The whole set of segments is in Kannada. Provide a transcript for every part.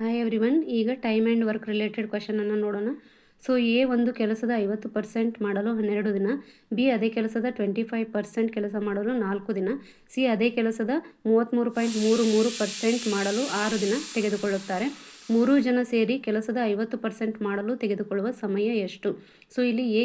Hi everyone. ಈಗ ಟೈಮ್ ಆ್ಯಂಡ್ ವರ್ಕ್ ರಿಲೇಟೆಡ್ ಕ್ವೆಶನನ್ನು ನೋಡೋಣ. ಸೊ ಎ ಒಂದು ಕೆಲಸದ 50% ಮಾಡಲು 12 ದಿನ, ಬಿ ಅದೇ ಕೆಲಸದ 25% ಕೆಲಸ ಮಾಡಲು 4 ದಿನ, ಸಿ ಅದೇ ಕೆಲಸದ 33.33% ಮಾಡಲು 6 ದಿನ ತೆಗೆದುಕೊಳ್ಳುತ್ತಾರೆ. ಮೂರೂ ಜನ ಸೇರಿ ಕೆಲಸದ 50% ಮಾಡಲು ತೆಗೆದುಕೊಳ್ಳುವ ಸಮಯ ಎಷ್ಟು? ಸೊ ಇಲ್ಲಿ ಎ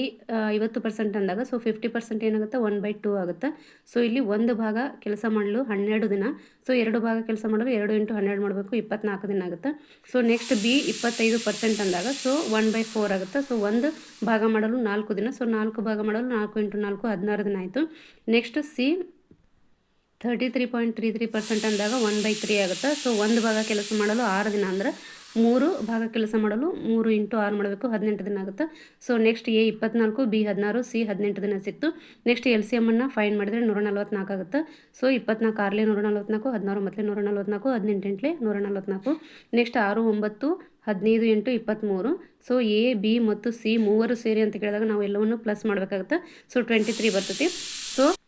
50% ಅಂದಾಗ ಸೊ 50% ಏನಾಗುತ್ತೆ 1/2 ಆಗುತ್ತೆ. ಸೊ ಇಲ್ಲಿ ಒಂದು ಭಾಗ ಕೆಲಸ ಮಾಡಲು 12 ದಿನ, ಸೊ 2 ಭಾಗ ಕೆಲಸ ಮಾಡಲು 2 × 12 ಮಾಡಬೇಕು, 24 ದಿನ ಆಗುತ್ತೆ. ಸೊ ನೆಕ್ಸ್ಟ್ ಬಿ 25% ಅಂದಾಗ ಸೊ 1/4 ಆಗುತ್ತೆ. ಸೊ ಒಂದು ಭಾಗ ಮಾಡಲು 4 ದಿನ, ಸೊ 4 ಭಾಗ ಮಾಡಲು 4 × 4 16 ದಿನ ಆಯಿತು. ನೆಕ್ಸ್ಟ್ ಸಿ 33.33% ಅಂದಾಗ 1/3 ಆಗುತ್ತೆ. ಸೊ ಒಂದು ಭಾಗ ಕೆಲಸ ಮಾಡಲು 6 ದಿನ ಅಂದ್ರೆ 3 ಭಾಗ ಕೆಲಸ ಮಾಡಲು 3 × 6 ಮಾಡಬೇಕು, 18 ದಿನ ಆಗುತ್ತೆ. So next A 24, B 16, C 18 ದಿನ ಸಿಕ್ತು. ನೆಕ್ಸ್ಟ್ ಎಲ್ ಸಿ ಎಮ್ಮನ್ನು ಫೈಂಡ್ ಮಾಡಿದರೆ 144 ಆಗುತ್ತೆ. So 24 6 144, 16 9 144, 18 8 144. Next 6 9 15 8 23. So A B ಮತ್ತು ಸಿ ಮೂವರು ಸೇರಿ ಅಂತ ಕೇಳಿದಾಗ ನಾವು ಎಲ್ಲವನ್ನು ಪ್ಲಸ್ ಮಾಡಬೇಕಾಗುತ್ತೆ. ಸೊ 23 ಬರ್ತೈತಿ.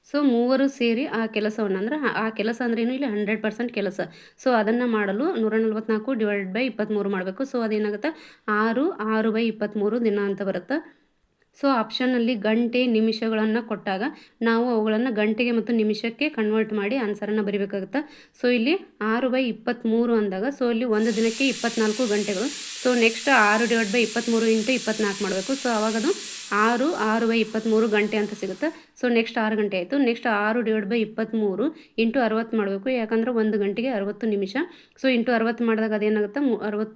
ಸೊ ಮೂವರು ಸೇರಿ ಆ ಕೆಲಸವನ್ನು ಅಂದ್ರೆ ಆ ಕೆಲಸ ಅಂದ್ರೆ ಏನು, ಇಲ್ಲಿ 100% ಕೆಲಸ. ಸೊ ಅದನ್ನು ಮಾಡಲು 144 / 23 ಮಾಡಬೇಕು. ಸೊ ಅದೇನಾಗುತ್ತೆ 6/23 ದಿನ ಅಂತ ಬರುತ್ತೆ. ಸೊ ಆಪ್ಷನ್ನಲ್ಲಿ ಗಂಟೆ ನಿಮಿಷಗಳನ್ನು ಕೊಟ್ಟಾಗ ನಾವು ಅವುಗಳನ್ನು ಗಂಟೆಗೆ ಮತ್ತು ನಿಮಿಷಕ್ಕೆ ಕನ್ವರ್ಟ್ ಮಾಡಿ ಆನ್ಸರನ್ನು ಬರೀಬೇಕಾಗುತ್ತೆ. ಸೊ ಇಲ್ಲಿ 6/23 ಅಂದಾಗ ಸೊ ಇಲ್ಲಿ ಒಂದು ದಿನಕ್ಕೆ 24 ಗಂಟೆಗಳು. ಸೊ ನೆಕ್ಸ್ಟ್ 6/23 × 24 ಮಾಡಬೇಕು. ಸೊ ಅವಾಗದು 6/23 ಗಂಟೆ ಅಂತ ಸಿಗುತ್ತೆ. ಸೊ ನೆಕ್ಸ್ಟ್ 6 ಗಂಟೆ ಆಯಿತು. ನೆಕ್ಸ್ಟ್ 6/23 × 60 ಮಾಡಬೇಕು, ಯಾಕಂದರೆ ಒಂದು ಗಂಟೆಗೆ 60 ನಿಮಿಷ. ಸೊ ಇಂಟು 60 ಮಾಡಿದಾಗ ಅದೇನಾಗುತ್ತೆ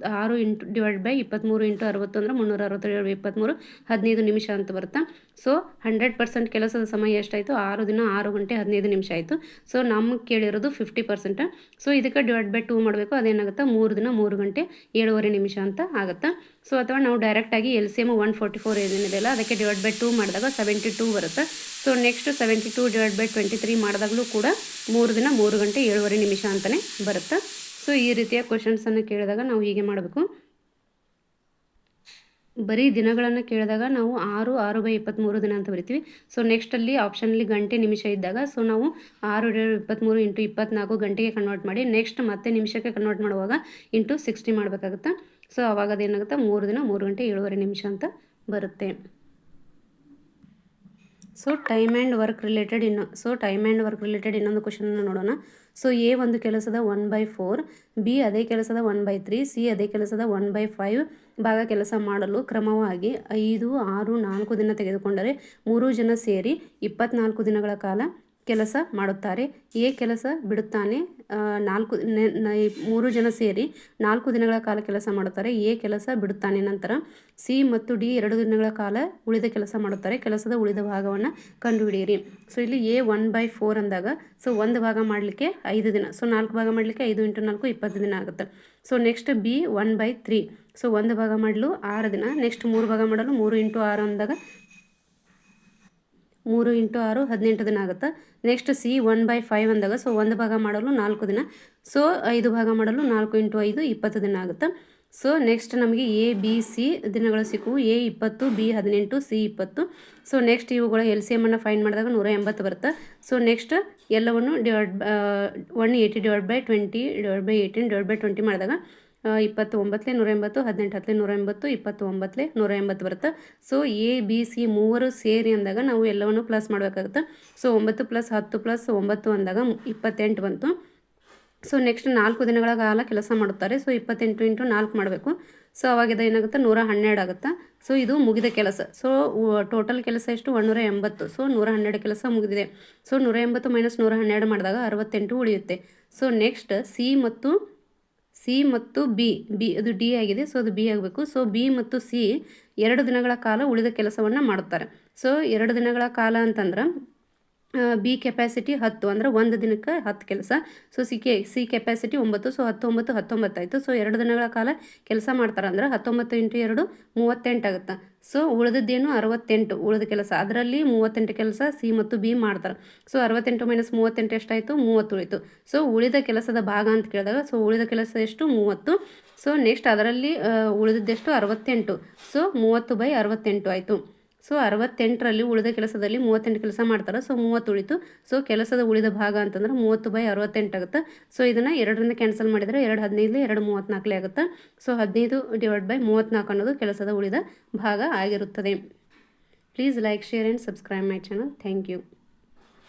6/23 × 60 ಅಂದರೆ 360/23 15 ನಿಮಿಷ ಅಂತ ಬರುತ್ತೆ. ಸೊ 100% ಕೆಲಸದ ಸಮಯ ಎಷ್ಟಾಯಿತು, 6 ದಿನ 6 ಗಂಟೆ 15 ನಿಮಿಷ ಆಯಿತು. ಸೊ ನಮಗೆ ಕೇಳಿರೋದು 50%. ಸೊ ಇದಕ್ಕೆ /2 ಮಾಡಬೇಕು, ಅದೇನಾಗುತ್ತೆ 3 ದಿನ 3 ಗಂಟೆ 7.5 ನಿಮಿಷ ಅಂತ ಆಗುತ್ತೆ. ಸೊ ಅಥವಾ ನಾವು ಡೈರೆಕ್ಟಾಗಿ ಎಲ್ ಸಿ ಎಮ್ 144 ಏನಿದೆಯಲ್ಲ ಅದಕ್ಕೆ /2 ಮಾಡಿದಾಗ 72 ಬರುತ್ತೆ. ಸೊ ನೆಕ್ಸ್ಟ್ 72 / 23 ಮಾಡಿದಾಗಲೂ ಕೂಡ 3 ದಿನ 3 ಗಂಟೆ 7.5 ನಿಮಿಷ ಅಂತಲೇ ಬರುತ್ತೆ. ಸೊ ಈ ರೀತಿಯ ಕ್ವಶನ್ಸನ್ನು ಕೇಳಿದಾಗ ನಾವು ಹೀಗೆ ಮಾಡಬೇಕು. ಬರೀ ದಿನಗಳನ್ನು ಕೇಳಿದಾಗ ನಾವು 6/23 ದಿನ ಅಂತ ಬರಿತೀವಿ. ಸೊ ನೆಕ್ಸ್ಟಲ್ಲಿ ಆಪ್ಷನಲ್ಲಿ ಗಂಟೆ ನಿಮಿಷ ಇದ್ದಾಗ ಸೊ ನಾವು 6/23 × 24 ಗಂಟೆಗೆ ಕನ್ವರ್ಟ್ ಮಾಡಿ ನೆಕ್ಸ್ಟ್ ಮತ್ತೆ ನಿಮಿಷಕ್ಕೆ ಕನ್ವರ್ಟ್ ಮಾಡುವಾಗ ಇಂಟು 60 ಮಾಡಬೇಕಾಗುತ್ತೆ. ಸೊ ಅವಾಗ ಅದೇನಾಗುತ್ತೆ 3 ದಿನ 3 ಗಂಟೆ 7.5 ನಿಮಿಷ ಅಂತ ಬರುತ್ತೆ. So time and work related ಇನ್ನೊಂದು ಕ್ವಶನನ್ನು ನೋಡೋಣ. ಸೊ ಎ ಒಂದು ಕೆಲಸದ 1/4, ಬಿ ಅದೇ ಕೆಲಸದ 1/3, ಸಿ ಅದೇ ಕೆಲಸದ 1/5 ಭಾಗ ಕೆಲಸ ಮಾಡಲು ಕ್ರಮವಾಗಿ 5 6 4 ದಿನ ತೆಗೆದುಕೊಂಡರೆ ಮೂರೂ ಜನ ಸೇರಿ 24 ದಿನಗಳ ಕಾಲ ಕೆಲಸ ಮಾಡುತ್ತಾರೆ. ಎ ಕೆಲಸ ಬಿಡುತ್ತಾನೆ 3 ಜನ ಸೇರಿ 4 ದಿನಗಳ ಕಾಲ ಕೆಲಸ ಮಾಡುತ್ತಾರೆ. ಎ ಕೆಲಸ ಬಿಡುತ್ತಾನೆ. ನಂತರ ಸಿ ಮತ್ತು ಡಿ 2 ದಿನಗಳ ಕಾಲ ಉಳಿದ ಕೆಲಸ ಮಾಡುತ್ತಾರೆ. ಕೆಲಸದ ಉಳಿದ ಭಾಗವನ್ನು ಕಂಡುಹಿಡಿಯಿರಿ. ಸೊ ಇಲ್ಲಿ ಎ 1/4 ಅಂದಾಗ ಸೊ ಒಂದು ಭಾಗ ಮಾಡಲಿಕ್ಕೆ 5 ದಿನ, ಸೊ 4 ಭಾಗ ಮಾಡಲಿಕ್ಕೆ 5 × 4 20 ದಿನ ಆಗುತ್ತೆ. ಸೊ ನೆಕ್ಸ್ಟ್ ಬಿ 1/3, ಸೊ ಒಂದು ಭಾಗ ಮಾಡಲು 6 ದಿನ. ನೆಕ್ಸ್ಟ್ 3 ಭಾಗ ಮಾಡಲು 3 × 6 ಅಂದಾಗ 3 × 6 18 ದಿನ ಆಗುತ್ತೆ. ನೆಕ್ಸ್ಟ್ ಸಿ 1/5 ಅಂದಾಗ ಸೊ ಒಂದು ಭಾಗ ಮಾಡಲು 4 ದಿನ. ಸೊ 5 ಭಾಗ ಮಾಡಲು 4 × 5 20 ದಿನ ಆಗುತ್ತೆ. ಸೊ ನೆಕ್ಸ್ಟ್ ನಮಗೆ ಎ ಬಿ ಸಿ ದಿನಗಳು ಸಿಕ್ಕವು. A 20, B 18, C 20. So next ಇವುಗಳ ಎಲ್ ಸಿ ಎಮ್ಮನ್ನು ಫೈಂಡ್ ಮಾಡಿದಾಗ 180 ಬರುತ್ತೆ. ಸೊ ನೆಕ್ಸ್ಟ್ ಎಲ್ಲವನ್ನು 180 / 20 / 18 / 20 ಮಾಡಿದಾಗ 29 180, 18 180, 29 180 ಬರುತ್ತೆ. ಸೊ ಎ ಬಿ ಸಿ ಮೂವರು ಸೇರಿ ಅಂದಾಗ ನಾವು ಎಲ್ಲವನ್ನು ಪ್ಲಸ್ ಮಾಡಬೇಕಾಗುತ್ತೆ. ಸೊ 9 + 10 + 9 ಅಂದಾಗ 28 ಬಂತು. ಸೊ ನೆಕ್ಸ್ಟ್ 4 ದಿನಗಳ ಕಾಲ ಕೆಲಸ ಮಾಡುತ್ತಾರೆ. ಸೊ 28 × 4 ಮಾಡಬೇಕು. ಸೊ ಅವಾಗ ಏನಾಗುತ್ತೆ 112 ಆಗುತ್ತೆ. ಸೊ ಇದು ಮುಗಿದ ಕೆಲಸ. ಸೊ ಟೋಟಲ್ ಕೆಲಸ ಎಷ್ಟು 180. ಸೊ 112 ಕೆಲಸ ಮುಗಿದಿದೆ. ಸೊ 180 - 112 ಮಾಡಿದಾಗ 68 ಉಳಿಯುತ್ತೆ. ಸೊ ನೆಕ್ಸ್ಟ್ ಸಿ ಮತ್ತು ಬಿ ಅದು ಡಿ ಆಗಿದೆ. ಸೊ ಅದು ಬಿ ಆಗಬೇಕು. ಸೊ ಬಿ ಮತ್ತು ಸಿ 2 ದಿನಗಳ ಕಾಲ ಉಳಿದ ಕೆಲಸವನ್ನು ಮಾಡುತ್ತಾರೆ. ಸೊ 2 ದಿನಗಳ ಕಾಲ ಅಂತಂದ್ರೆ ಬಿ ಕೆಪಾಸಿಟಿ 10 ಅಂದರೆ ಒಂದು ದಿನಕ್ಕೆ 10 ಕೆಲಸ. So C capacity 9. ಸೊ 10 9 19 ಆಯಿತು. ಸೊ 2 ದಿನಗಳ ಕಾಲ ಕೆಲಸ ಮಾಡ್ತಾರೆ ಅಂದ್ರೆ 19 × 2 38 ಆಗುತ್ತೆ. ಸೊ ಉಳಿದದ್ದೇನು 68 ಉಳಿದ ಕೆಲಸ. ಅದರಲ್ಲಿ 38 ಕೆಲಸ ಸಿ ಮತ್ತು ಬಿ ಮಾಡ್ತಾರೆ. ಸೊ 68 - 38 ಎಷ್ಟಾಯಿತು 30 ಉಳಿತು. ಸೊ ಉಳಿದ ಕೆಲಸದ ಭಾಗ ಅಂತ ಕೇಳಿದಾಗ ಸೊ ಉಳಿದ ಕೆಲಸ ಎಷ್ಟು 30. ಸೊ ನೆಕ್ಸ್ಟ್ ಅದರಲ್ಲಿ ಉಳಿದಿದ್ದೆಷ್ಟು 68. ಸೊ 30/68 ಆಯಿತು. ಸೊ 68ರಲ್ಲಿ ಉಳಿದ ಕೆಲಸದಲ್ಲಿ 38 ಕೆಲಸ ಮಾಡ್ತಾರೆ. ಸೊ 30 ಉಳಿತು. ಸೊ ಕೆಲಸದ ಉಳಿದ ಭಾಗ ಅಂತಂದ್ರೆ 30/68 ಆಗುತ್ತೆ. ಸೊ ಇದನ್ನು 2ರಿಂದ ಕ್ಯಾನ್ಸಲ್ ಮಾಡಿದರೆ 2 15 2 34 ಆಗುತ್ತೆ. ಸೊ 15/34 ಅನ್ನೋದು ಕೆಲಸದ ಉಳಿದ ಭಾಗ ಆಗಿರುತ್ತದೆ. Please like, share and subscribe my channel. Thank you.